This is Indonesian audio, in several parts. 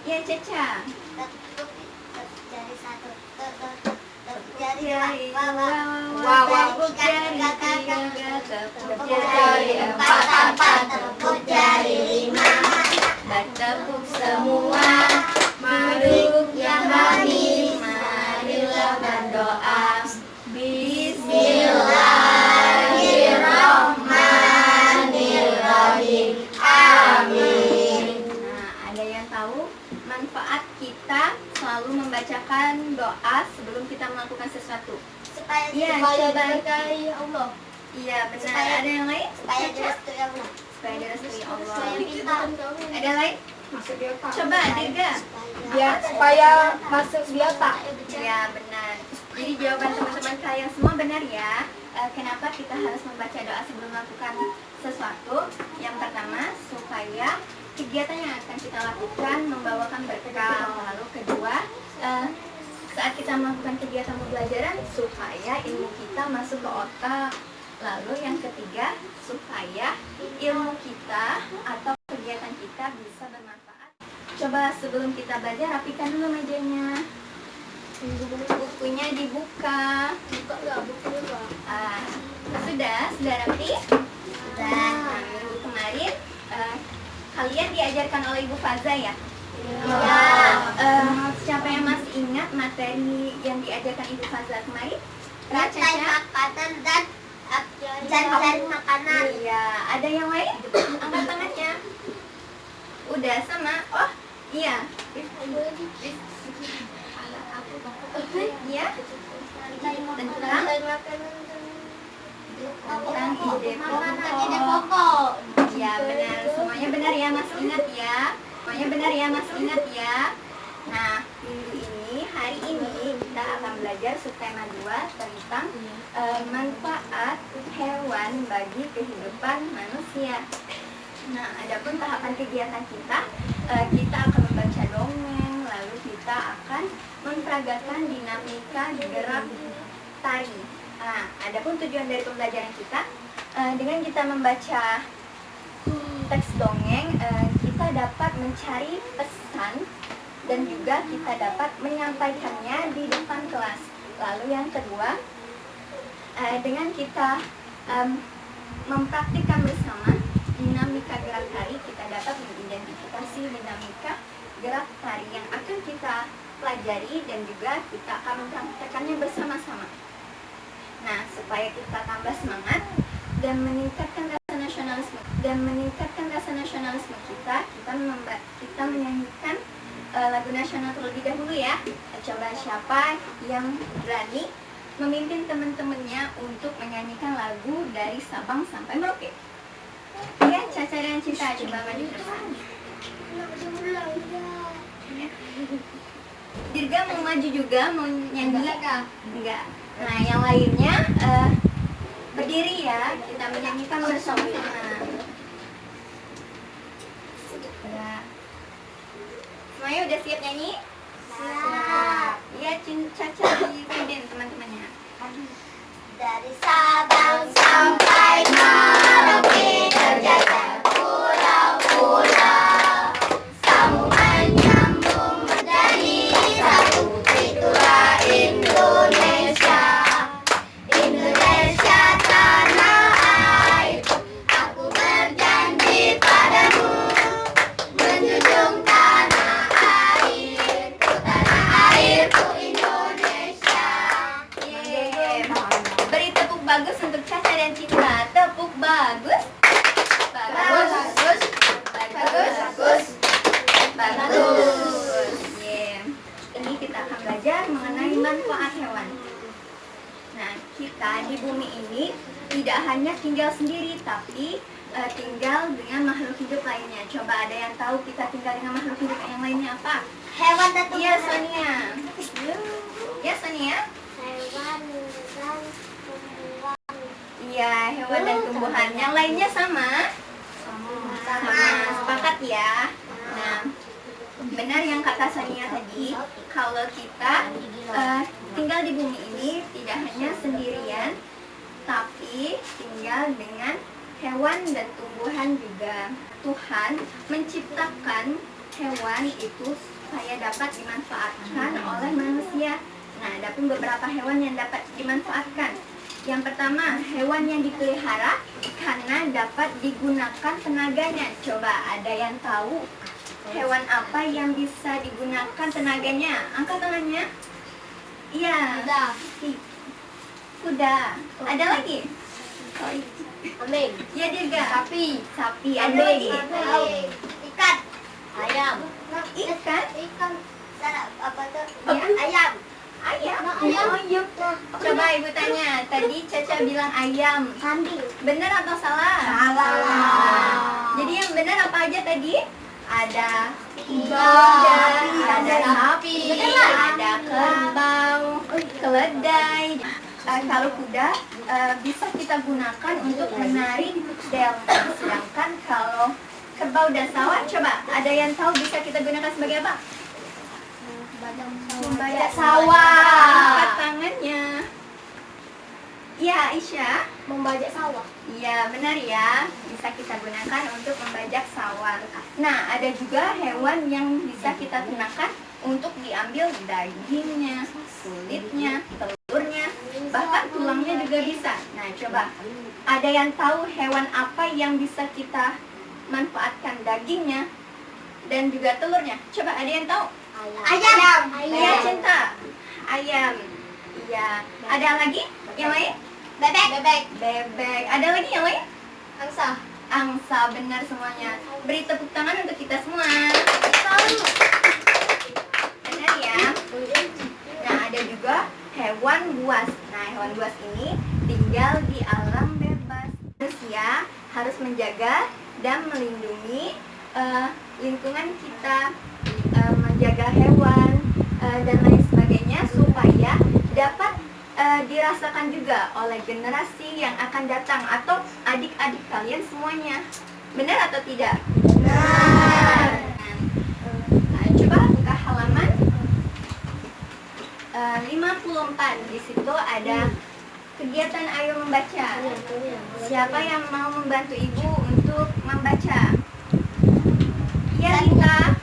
Ya, Caca. Jari satu, jari Jari dua, tepuk jari tiga, tepuk jari empat, tepuk jari lima. bertepuk semua, makhluk yang manis, marilah berdoa. Bismillahirrahmanirrahim. Amin. Nah, ada yang tahu manfaat kita selalu membacakan doa sebelum kita melakukan sesuatu? Supaya diberkahi Allah. Iya, benar. Ada yang lain? Supaya direstui Allah. Supaya direstui Allah. Pintar. Ada lain? Masuk di otak. Coba, Dirga. Ya, supaya masuk di otak. Ya, benar. Jadi jawaban teman-teman kalian semua benar ya. Kenapa kita harus membaca doa sebelum melakukan sesuatu? Yang pertama, supaya kegiatan yang akan kita lakukan membawakan berkah. Lalu kedua, saat kita melakukan kegiatan pembelajaran, supaya ilmu kita masuk ke otak. Lalu yang ketiga, supaya ilmu kita atau kegiatan kita bisa bermanfaat. Coba sebelum kita belajar, rapikan dulu mejanya. Bukunya dibuka. Buka nggak bukunya nggak? Sudah rapi? Sudah. Nah, minggu kemarin kalian diajarkan oleh Ibu Faza ya? Iya. Siapa yang masih ingat materi yang diajarkan Ibu Faza kemarin? Rantai makanan dan jari makanan. Iya. Ada yang lain? Angkat tangannya. Udah sama? Oh, iya. Iya. Tentang ide pokok. Ya, benar. Semuanya benar ya, masih ingat ya. Semuanya benar ya, masih ingat ya. Nah, minggu ini, hari ini kita akan belajar subtema 2 tentang manfaat hewan bagi kehidupan manusia. Nah, adapun tahapan kegiatan kita akan membaca dongeng, lalu kita akan memperagakan dinamika gerak tari. Nah, adapun tujuan dari pembelajaran kita, dengan kita membaca teks dongeng, kita dapat mencari pesan dan juga kita dapat menyampaikannya di depan kelas. Lalu yang kedua, dengan kita mempraktikkan bersama dinamika gerak tari, kita dapat mengidentifikasi dinamika gerak tari yang akan kita pelajari dan juga kita akan mempraktikkannya bersama-sama. Nah, supaya kita tambah semangat dan meningkatkan rasa nasionalisme kita menyanyikan lagu nasional terlebih dahulu ya. Coba siapa yang berani memimpin teman-temannya untuk menyanyikan lagu dari Sabang sampai Merauke? Ya, Caca dan Cinta, coba maju ke depan. Dirga mau maju juga, mau nyanyi? Enggak. Nah, yang lainnya berdiri ya, kita menyanyikan bersama-sama. Semuanya udah siap nyanyi? Siap. Iya, Caca dipimpin teman-temannya. Dari Sabang sampai Merauke terjajah pulau-pulau, sambungan nyambung menjadi satu, itulah Indonesia. Indonesia tanah airku, aku berjanji padamu, menjunjung tanah airku Indonesia. Yeay. Beri tepuk bagus untuk Caca dan Cinta. Tepuk bagus. Bagus. Yeah. Ini kita akan belajar mengenai manfaat hewan. Nah, kita di bumi ini tidak hanya tinggal sendiri, tapi tinggal dengan makhluk hidup lainnya. Coba ada yang tahu kita tinggal dengan makhluk hidup yang lainnya apa? Hewan dan Iya, tumbuhan. Sonia. Ya, Sonia. Hewan dan tumbuhan. Iya, hewan dan tumbuhan. Yang lainnya sama? Sama. Sepakat ya. Nah, benar yang kata Sonia tadi, kalau kita tinggal di bumi ini tidak hanya sendirian, tapi tinggal dengan hewan dan tumbuhan juga. Tuhan menciptakan hewan itu supaya dapat dimanfaatkan oleh manusia. Nah, ada pun beberapa hewan yang dapat dimanfaatkan. Yang pertama, hewan yang dipelihara karena dapat digunakan tenaganya. Coba ada yang tahu hewan apa yang bisa digunakan tenaganya? Angkat tangannya. Iya. Kuda. Ada lagi? Kambing. Ya, Dirga. Sapi. Sapi. Ada Kambing. lagi? Ikan. Ayam. Ikan. Ikan. Apa tuh? Ya. Ayam. Ayam. Ayam. Coba ibu tanya. Tadi Caca bilang ayam. Kambing. Benar atau salah? Salah. Jadi yang benar apa aja tadi? Ada Kuda, ada sapi, Benar lah. ada kerbau, keledai. Kalau kuda bisa kita gunakan untuk menarik delman. Sedangkan kalau kerbau dan sawan, coba ada yang tahu bisa kita gunakan sebagai apa? Membajak sawah. Angkat tangannya. Ya, Aisyah. Membajak sawah. Iya, benar ya. Bisa kita gunakan untuk membajak sawah. Nah, ada juga hewan yang bisa kita gunakan untuk diambil dagingnya, kulitnya, telurnya, bahkan tulangnya juga bisa. Nah, coba. Ada yang tahu hewan apa yang bisa kita manfaatkan dagingnya dan juga telurnya? Coba, ada yang tahu? Ayam. Iya, Cinta. Ayam. Iya. Ada lagi? Yang lain? Bebek. Bebek. Ada lagi yang lain? Angsa. Angsa, benar semuanya. Beri tepuk tangan untuk kita semua. Benar ya. Nah, ada juga hewan buas. Nah, hewan buas ini tinggal di alam bebas. Manusia harus menjaga dan melindungi lingkungan kita, menjaga hewan dan lain sebagainya supaya dapat dirasakan juga oleh generasi yang akan datang atau adik-adik kalian semuanya. Benar atau tidak? Benar. Nah, coba buka halaman 54. Di situ ada kegiatan Ayo Membaca. Siapa yang mau membantu ibu untuk membaca? Ya, Lita.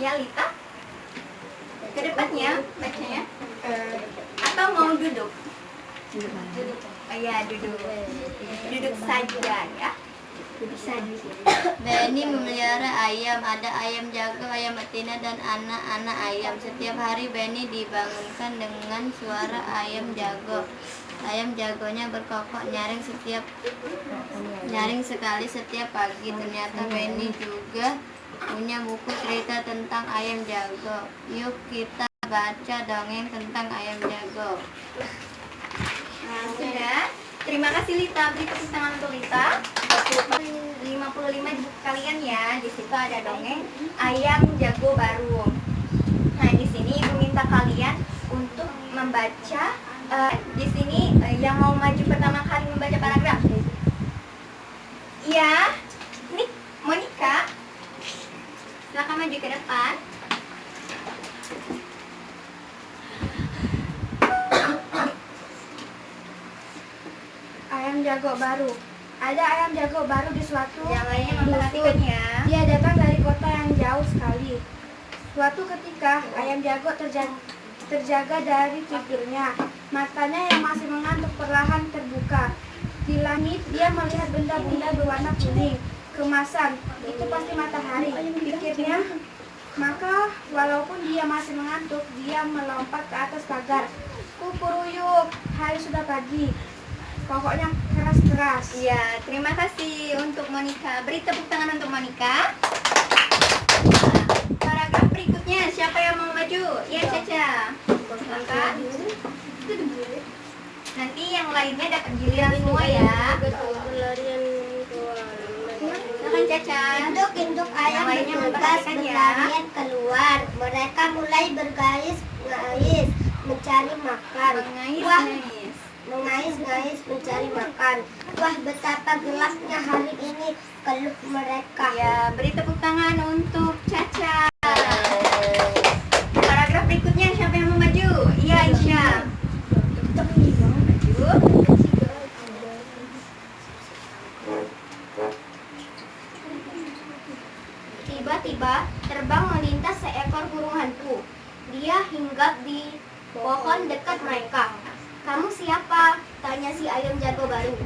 Ya, Lita. Ke depannya bacanya. Atau mau duduk? Duduk. Oh ya, duduk. Duduk saja ya. Bisa di sini. Benny memelihara ayam. Ada ayam jago, ayam betina, dan anak-anak ayam. Setiap hari Benny dibangunkan dengan suara ayam jago. Ayam jagonya berkokok nyaring sekali setiap pagi. Ternyata Benny juga punya buku cerita tentang ayam jago. Yuk kita baca dongeng tentang ayam jago. Nah, sudah. Terima kasih Lita. Beri tepuk tangan untuk Lita. 55 di buku kalian ya. Di situ ada dongeng Ayam Jago Baru. Nah, di sini ibu minta kalian untuk membaca. Di sini yang mau maju pertama kali membaca paragraf. Iya. Ini Monica. Silakan maju ke depan. Ayam jago baru. Ada ayam jago baru di suatu Yang lainnya memperhatikan ya. Dia datang dari kota yang jauh sekali. Suatu ketika, ayam jago terjaga dari tidurnya. Matanya yang masih mengantuk perlahan terbuka. Di langit, dia melihat benda-benda berwarna kuning, kemasan. Itu pasti matahari, pikirnya. Maka, walaupun dia masih mengantuk, dia melompat ke atas pagar. Kupuruyuk, hari sudah pagi. Pokoknya keras-keras. Iya, terima kasih untuk Monica. Beri tepuk tangan untuk Monica. Paragraf berikutnya, siapa yang mau maju? Ya, Caca. Silakan. Nanti yang lainnya dapat giliran semua ya. Silakan Caca. Induk-induk ayam Yang lainnya bergegas memperhatikan ya. berlarian keluar. Mereka mulai bergais-gais mencari makan. Mengais-ngais mencari makan. Wah, betapa gelapnya hari ini, keluh mereka. Ya, beri tepuk tangan untuk Caca. Paragraf berikutnya, siapa yang mau maju? Iya, Aisyah. Maju. Tiba-tiba terbang ada seekor burung hantu. Dia hinggap di pohon dekat mereka. "Kamu siapa?" tanya si ayam jago baru.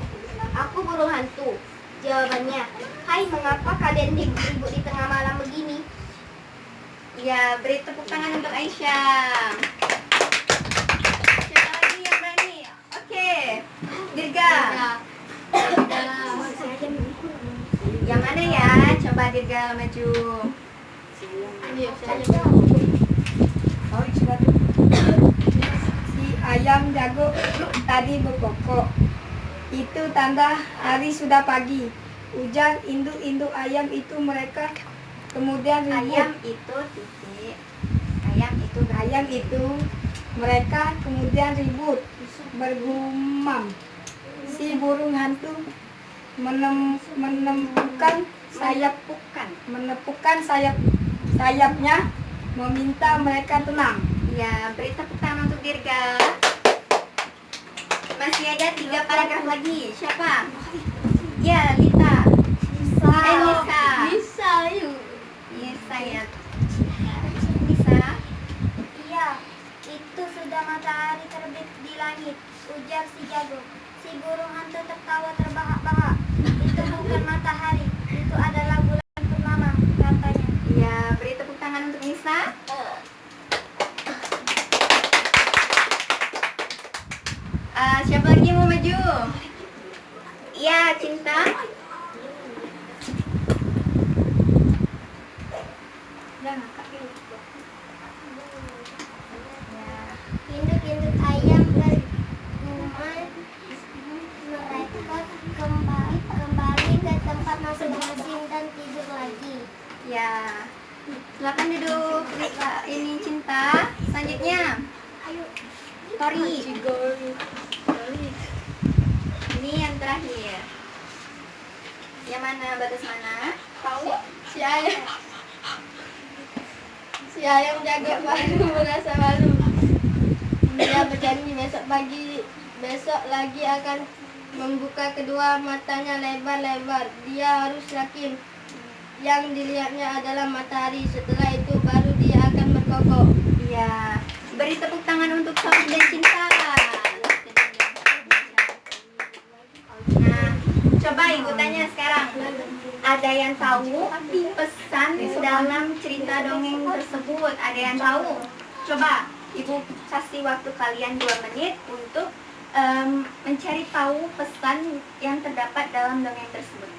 "Aku burung hantu," jawabannya. "Hai, mengapa kalian ribut di tengah malam begini?" Ya, beri tepuk tangan untuk Aisyah. Siapa lagi yang berani? Oke, Dirga. Yang mana ya? Coba Dirga maju. Oh, sudah. Si ayam jago tadi berkokok. Itu tanda hari sudah pagi. Ujar induk-induk ayam itu, mereka kemudian ribut. Ayam itu titik. Ayam itu Mereka kemudian ribut, bergumam. Si burung hantu menepukkan sayapnya, meminta mereka tenang. Ya, beri tepuk tangan untuk Dirga. Masih ada 3 paragraf lagi. Siapa? Ya, Lita. Nisa. Nisa ya. Nisa. "Iya, itu sudah matahari terbit di langit," ujar si jago. Si burung hantu tertawa terbahak-bahak. "Itu bukan matahari, itu adalah bulan purnama," katanya. Ya, beri tepuk tangan untuk Nisa. Siapa lagi yang mau maju? Iya, Cinta. Induk-induk ayam bergumam. Mereka kembali ke tempat masing-masing dan tidur lagi. Ya. Silakan duduk. Ini Cinta. Selanjutnya. Tori. Ini yang terakhir. Yang mana? Batas mana? Tahu? Si ayam jago baru merasa malu. Dia berjanji besok lagi akan membuka kedua matanya lebar-lebar. Dia harus yakin yang dilihatnya adalah matahari. Setelah itu baru dia akan berkokok. Iya. Beri tepuk tangan untuk Tori dan Cinta. Nah, coba Ibu tanya sekarang. Ada yang tahu pesan dalam cerita dongeng tersebut? Ada yang tahu? Coba Ibu kasih waktu kalian 2 menit untuk mencari tahu pesan yang terdapat dalam dongeng tersebut.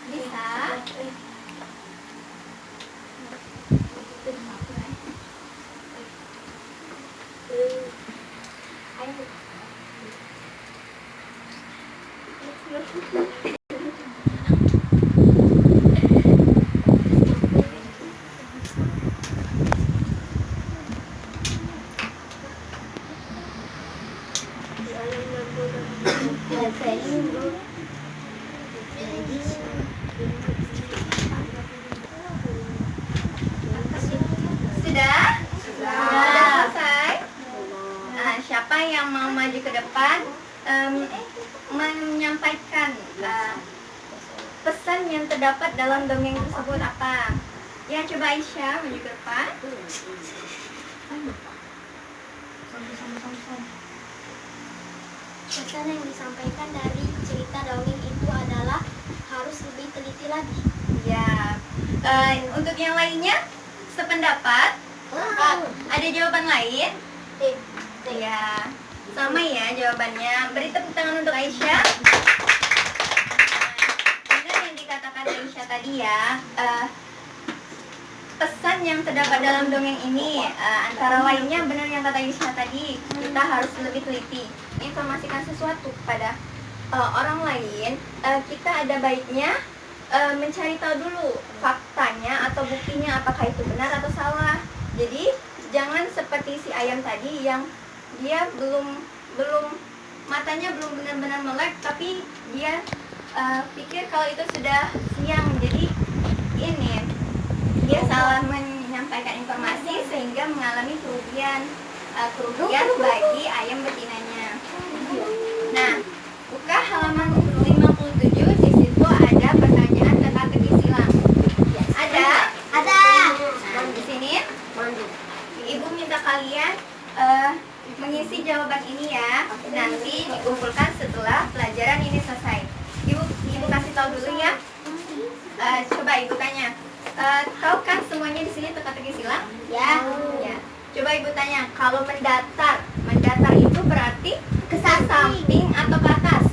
Bisa? Sudah? Sudah selesai? Nah, siapa yang mau maju ke depan menyampaikan pesan yang terdapat dalam dongeng tersebut apa? Ya, coba Aisyah maju ke depan. Pesan yang disampaikan dari cerita dongeng itu adalah harus lebih teliti lagi. Ya, untuk yang lainnya sependapat? Ada jawaban lain? Ya, sama ya jawabannya. Beri tepuk tangan untuk Aisyah. Benar yang dikatakan Aisyah tadi ya. Pesan yang terdapat dalam dongeng ini antara lainnya benar yang kata Aisyah tadi, kita harus lebih teliti informasikan sesuatu kepada orang lain. Kita ada baiknya mencari tahu dulu faktanya atau buktinya apakah itu benar atau salah. Jadi jangan seperti si ayam tadi yang dia belum matanya belum benar-benar melek, tapi dia pikir kalau itu sudah siang. Jadi ini dia salah menyampaikan informasi sehingga mengalami kerugian bagi ayam betinanya. Nah, buka halaman 57, di situ ada pertanyaan teka-teki silang. Ada? Ada. Nah, di Ibu minta kalian mengisi jawaban ini ya. Nanti dikumpulkan setelah pelajaran ini selesai. Ibu kasih tahu dulu ya. Coba ibu tanya. Tahu kan semuanya di sini teka-teki silang? Ya. Ya. Coba ibu tanya, kalau mendatar itu berarti ke samping atau ke atas?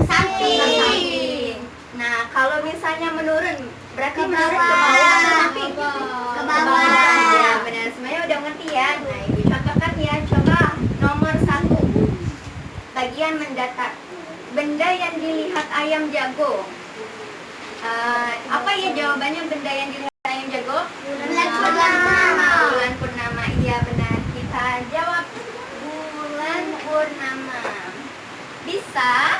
Samping. Nah, kalau misalnya menurun, berarti menurun ke bawah atau samping? Ke bawah. Ya, benar. Semuanya udah ngerti ya. Nah, ibu contohkan ya. Coba nomor 1. Bagian mendatar. Benda yang dilihat ayam jago. Apa ya jawabannya benda yang dilihat ayam jago? Bulan purnama. Bulan purnama. Iya benar. Kita jawab bulan purnama. Bisa?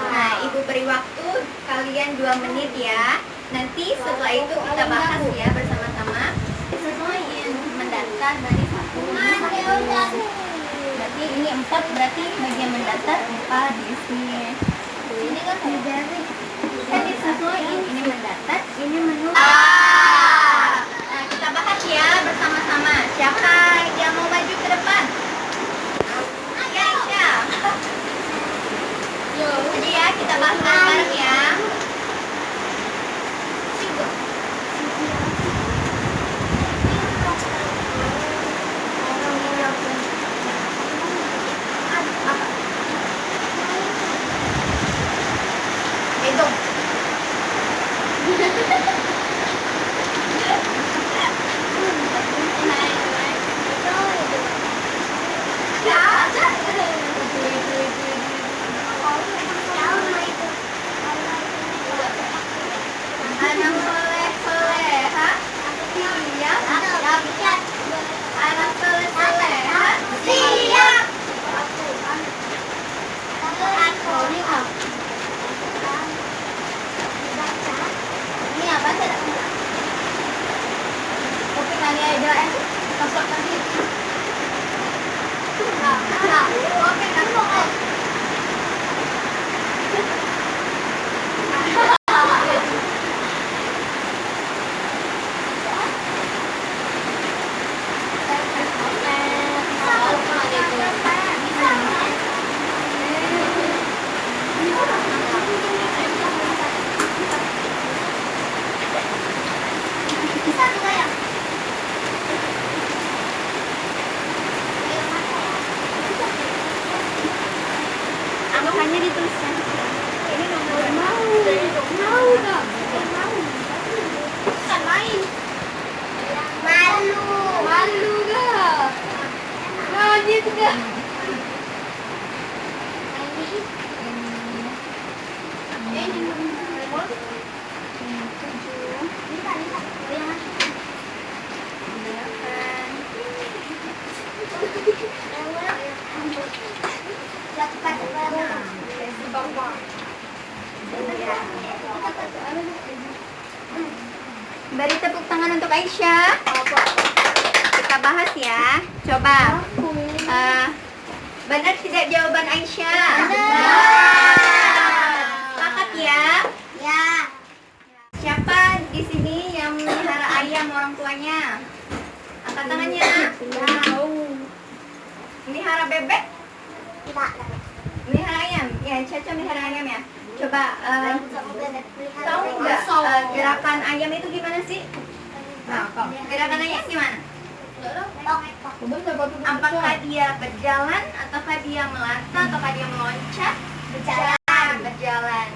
Nah, ibu beri waktu kalian 2 menit ya. Nanti setelah itu kita bahas ya bersama-sama. Sesuaiin mendatar dari 1. Berarti ini 4, berarti bagian mendatar 4 di sini. Ini kan dari kan disesuaiin, ini mendatar, ini menurun. Nah, kita bahas ya bersama-sama. Siapa yang mau maju ke depan? Ya, Aisyah. Jadi ya, kita bahas bareng ya. Hitung. Anak soleh soleha siap. Anak soleh soleha siap. Ini apa sih? Kopi kali ada masuk tadi. Oke, masuk. Angkatannya dituliskan. Ini nomor mau dong. Bukan main. Malu gak? Nangis gak? Ini nomor 7. Beri tepuk tangan untuk Aisyah. Kita bahas ya. Coba. Benar tidak jawaban Aisyah? Sepakat ya? Ya. Siapa di sini yang melihara ayam orang tuanya? Angkat tangannya. Melihara bebek? Tidak. Melihara ayam? Ya, Caca melihara ayam ya. Coba tahu nggak gerakan ayam itu gimana sih? Gerakan ayam gimana? Apakah dia berjalan, ataukah dia melata, ataukah dia meloncat? Berjalan.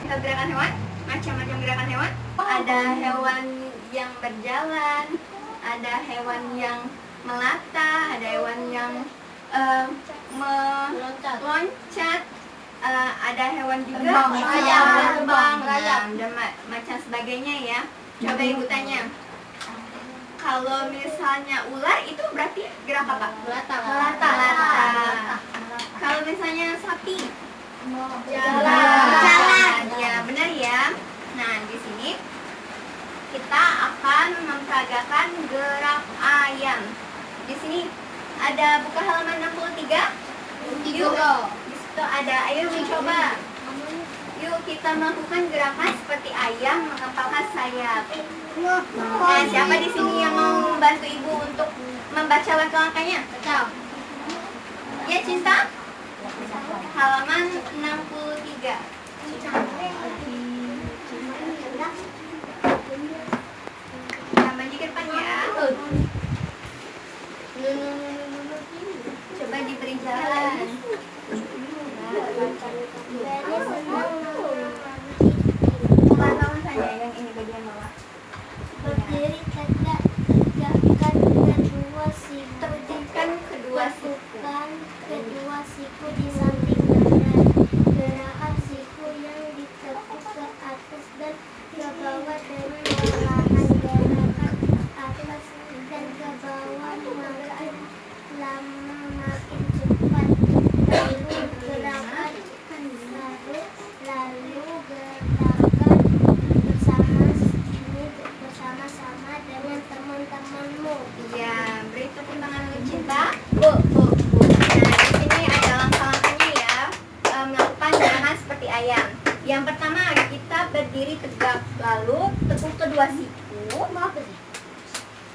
Kita gerakan hewan? Macam-macam gerakan hewan. Ada hewan yang berjalan, ada hewan yang melata, ada hewan yang meloncat, ada hewan juga terbang, dan macam sebagainya ya. Coba ibu tanya, kalau misalnya ular itu berarti gerak apa? Melata. Kalau misalnya sapi, jalan. Ya benar ya. Nah di sini kita akan memperagakan gerak ayam. Di sini ada buka halaman 63. Yuk, di situ ada. Ayo mencoba. Yuk kita melakukan gerakan seperti ayam mengepalkan sayap. Nah, siapa di sini yang mau bantu ibu membaca langkah-langkahnya? Ya, Cinta? Halaman 63. Tambah di depan ya. Coba diberi jalan. Kawan-kawan saja yang ini bagian bawah. Berdiri tegak, tegakkan kedua siku. Tegakkan kedua siku. Tegakkan kedua siku di samping badan. Gerakan siku yang ditekuk ke atas dan ke bawah dengan perlahan. Gerakan atas dan ke bawah makin lama makin cepat. Lalu gerakan bersama-sama dengan teman-temanmu. Iya, beri tepuk tangan untuk Cinta. Bu. Nah, di sini ada langkah-langkahnya ya. Melakukan gerakan seperti ayam. Yang pertama, kita berdiri tegak, lalu tekuk kedua siku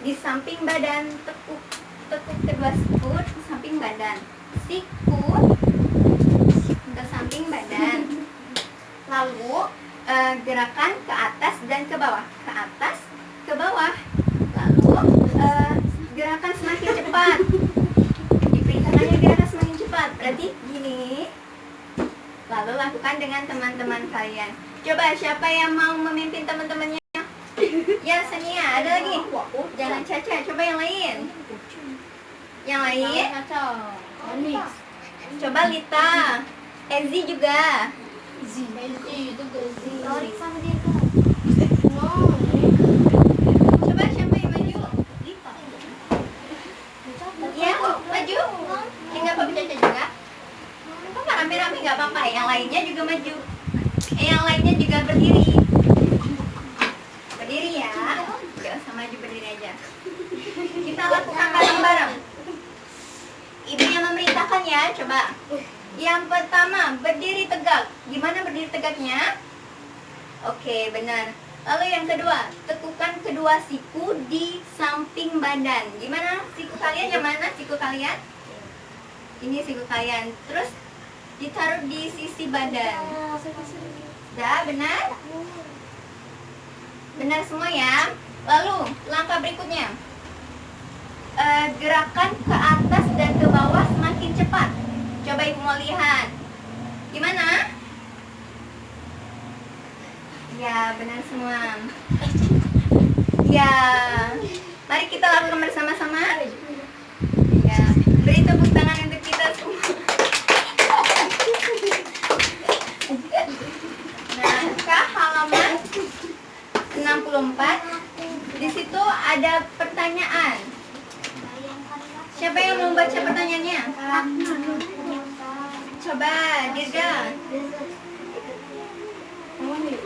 di samping badan. Tekuk kedua siku di samping badan. Siku ke samping badan. Lalu gerakan ke atas dan ke bawah. Ke atas, ke bawah. Lalu gerakan semakin cepat. Diperintahkannya gerakan semakin cepat. Berarti gini. Lalu lakukan dengan teman-teman kalian. Coba siapa yang mau memimpin teman-temannya? Ya, Sania, ada lagi. Jangan Caca, coba yang lain. Yang lain? Coba Lita. Ezi juga. Torik sama dia kan. Coba siapa yang maju? Ya, maju. Tinggal Papi Caca juga. Apa rame-rame nggak apa-apa. Yang lainnya juga maju. Yang lainnya juga berdiri. Berdiri ya. Gak usah maju, berdiri aja. Kita lakukan bareng-bareng. Ibu yang memerintahkan ya, coba. Yang pertama, berdiri tegak. Gimana berdiri tegaknya? Oke, benar. Lalu yang kedua, tekukan kedua siku di samping badan. Gimana siku kalian? Yang mana siku kalian? Ini siku kalian. Terus ditaruh di sisi badan. Sudah, benar? Benar semua ya. Lalu, langkah berikutnya. Gerakan ke atas dan ke bawah semakin cepat. Coba ibu mau lihat. Gimana? Ya, benar semua. Ya, mari kita lakukan bersama-sama. Ya, beri tepuk tangan untuk kita semua. Nah, ke halaman 64. Di situ ada pertanyaan. Siapa yang mau baca pertanyaannya? Coba, Dirga.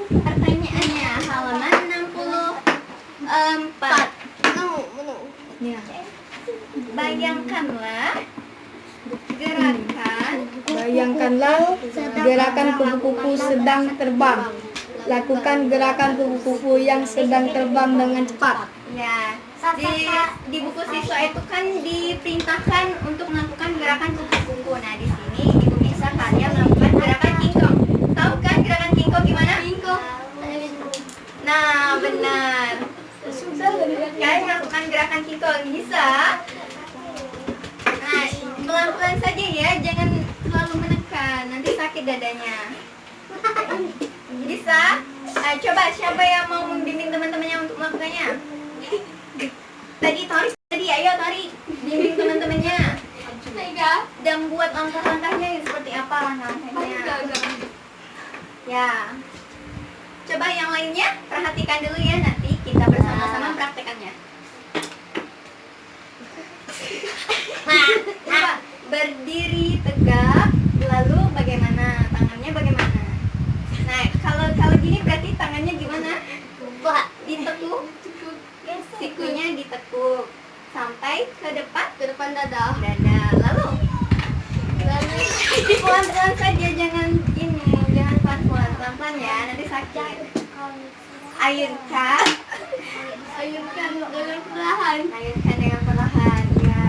Pertanyaannya halaman 64. Ya. Bayangkanlah gerakan kupu-kupu sedang terbang. Lakukan gerakan kupu-kupu yang sedang terbang dengan cepat. Ya, di buku siswa itu kan diperintahkan untuk melakukan gerakan kupu-kupu. Nah, di sini ibu bisa kalian melakukan gerakan kingkong. Tahu kan gerakan kingkong gimana? Nah, benar. Kalian melakukan gerakan kingkong bisa. Nah, pelan-pelan saja ya, jangan terlalu menekan. Nanti sakit dadanya. Bisa? Coba siapa yang mau membimbing teman-temannya untuk melakukannya? Tadi ayo Tori, bimbing teman-temannya. Dan buat langkah-langkahnya seperti apa langkah-langkahnya. Ya. Coba yang lainnya perhatikan dulu ya, nanti kita bersama-sama praktekannya. Coba berdiri tegak, lalu bagaimana? Tangannya bagaimana? Nah, kalau gini berarti tangannya gimana? Ditekuk. Sikunya ditekuk sampai ke depan dada. Lalu pelan-pelan saja, jangan pelan-pelan ya, nanti sakit. Ayunkan dengan perlahan. Ya.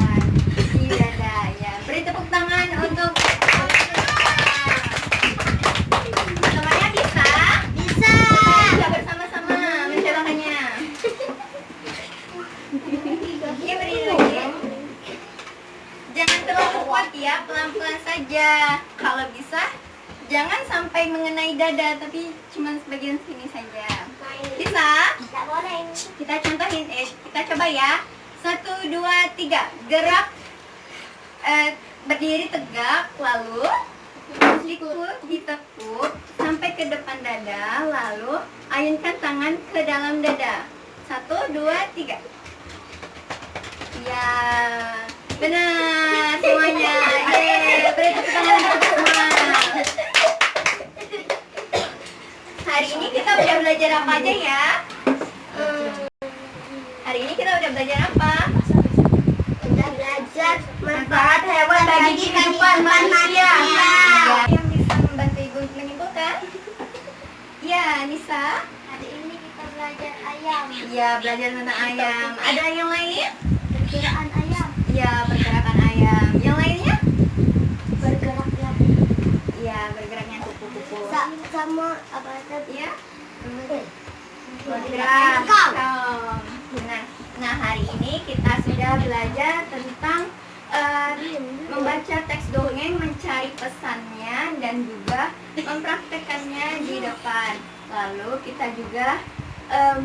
ya, pelan-pelan saja. Kalau bisa, jangan sampai mengenai dada, tapi cuma sebagian sini saja. Bisa? Tidak boleh. Kita contohin, kita coba ya. 1, 2, 3. Gerak, berdiri tegak, lalu ditekuk sampai ke depan dada, lalu ayunkan tangan ke dalam dada. 1, 2, 3. Ya, benar semuanya. Beri tepuk tangan untuk semua. Hari ini kita udah belajar apa aja ya? Hari ini kita udah belajar apa? Sudah belajar manfaat hewan bagi kehidupan manusia. Yang bisa membantu ibu menyimpulkan? Ya, Nisa. Hari ini kita belajar ayam. Ya, belajar tentang ayam. Ada yang lain? Perkiraan ayam. Ya, pergerakan ayam. Yang lainnya? Bergeraknya. Ya, bergeraknya kupu-kupu. Sama apa tadi? Ya, Bergerak. Benar. Nah, hari ini kita sudah belajar tentang membaca teks dongeng, mencari pesannya, dan juga mempraktekannya di depan. Lalu kita juga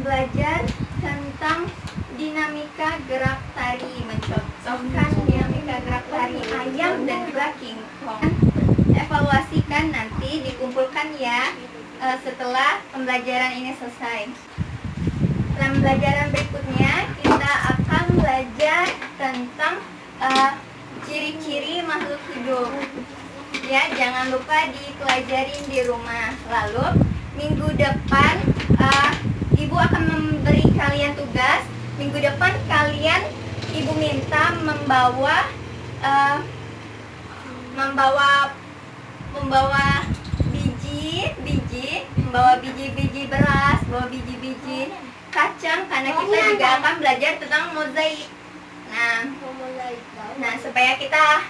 belajar tentang dinamika gerak tari, mencocokkan dinamika gerak tari ayam dan juga King Kong. Evaluasikan nanti, dikumpulkan ya setelah pembelajaran ini selesai. Dalam pembelajaran berikutnya kita akan belajar tentang ciri-ciri makhluk hidup. Ya, jangan lupa dipelajarin di rumah. Lalu minggu depan ibu akan memberi kalian tugas. Minggu depan kalian ibu minta membawa biji-biji beras, bawa biji-biji kacang, karena kita juga akan belajar tentang mozaik. Nah, supaya kita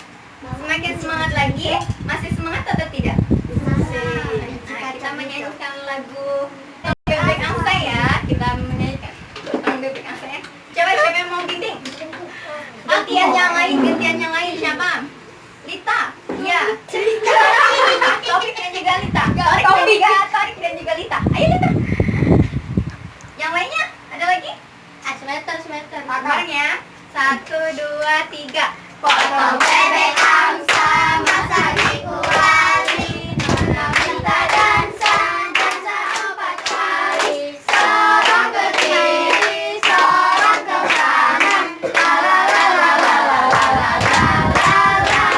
semakin semangat lagi. Masih semangat atau tidak? Nah, kita menyanyikan lagu Bebek Angsa ya. Kita menyanyikan tentang Bebek Angsa ya. Coba siapa yang mau bimbing? Gantian yang lain siapa? Lita. Iya. Taufik dan juga Lita. Tarik dan juga Lita. Ayo Lita. Yang lainnya? Ada lagi? Semeter. Bareng ya. 1, 2, 3. Potong bebek angsa, masak di kuali, nanam minta dansa 4 kali. Sorong ke kiri, sorong ke kanan, la la la la la la la la la la.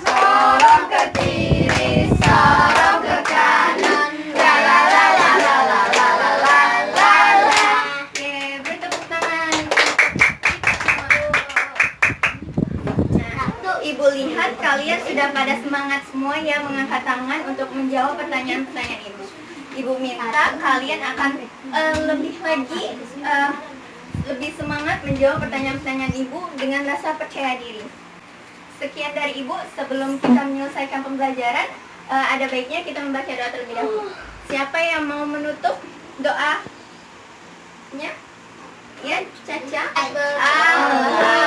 Sorong ke kiri, sorong ke kanan, la la la la la la la la la la la. Oke, beri tepuk tangan. Ibu lihat kalian sudah pada semangat semua ya mengangkat tangan untuk menjawab pertanyaan-pertanyaan ibu. Ibu minta kalian akan lebih lagi lebih semangat menjawab pertanyaan-pertanyaan ibu dengan rasa percaya diri. Sekian dari ibu. Sebelum kita menyelesaikan pembelajaran, ada baiknya kita membaca doa terlebih dahulu. Siapa yang mau menutup doanya? Ya, Caca. Allah.